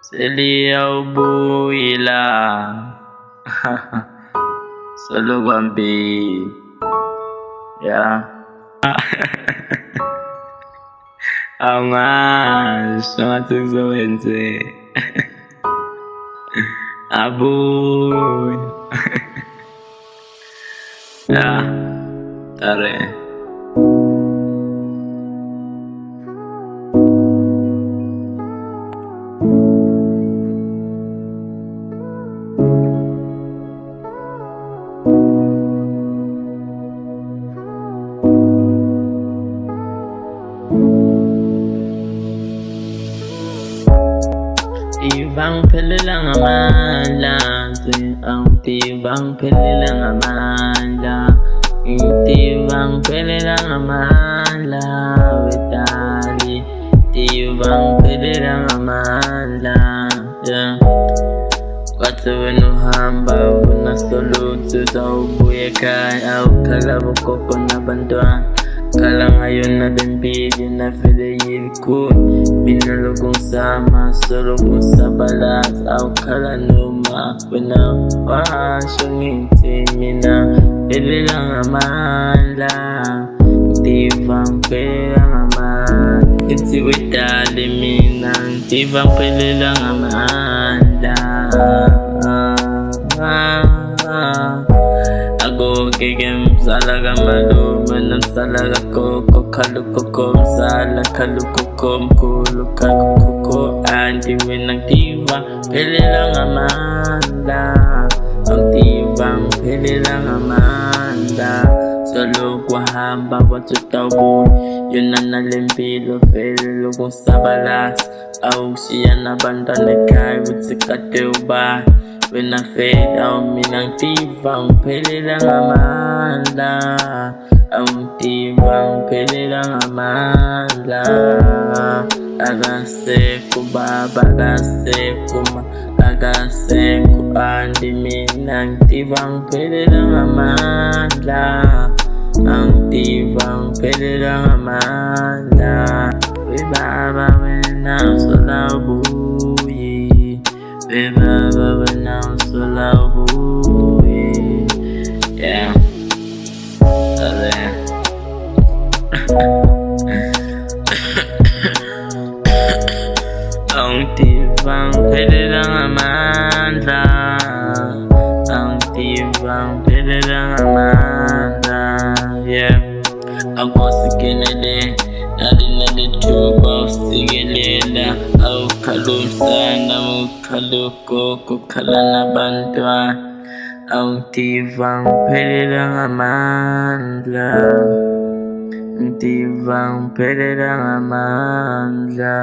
Seliyawubuyela solo kwambi ya angasho ngathi kuzowenze abuya ya tare Tibang pililang amala, ang tibang pililang amala, tibang pililang amala, witali, tibang pililang amala, watu wenuhamba unasolutsu taubuye kai au kalabu koko na bandwa kala ngayon na din bidi na fide yilkun binalugong sama sulugong sa balat au kala numa winawasyong itimina pililang amala tibang pililang amala iti witali minang tibang pililang amala Ako kigem salaga malu manam salaga koko kaluko sala kaluko kulu kaluko andi winang tiba pililang amanda ang tibang pililang amanda solo kwahamba watu taubu yun na nalimpilo felo kung sa balas au siya na banda nekay wutsikateuba when I fade out, minang tibang pililang amanda ang tibang pililang amanda agase ko babagase ko agase ko andi minang tibang pililang amanda ang tibang pililang amanda ibaba wenang sulabuyi ibaba wenang sulabuyi yeah ang tibang pililang amanda ang tibang pililang amanda yeah ako sa kinali nadinaditubaw sigilela au kalumsana mo kaluko kukala na bandwa ang tibang pililang amanda ang tibang pililang amanda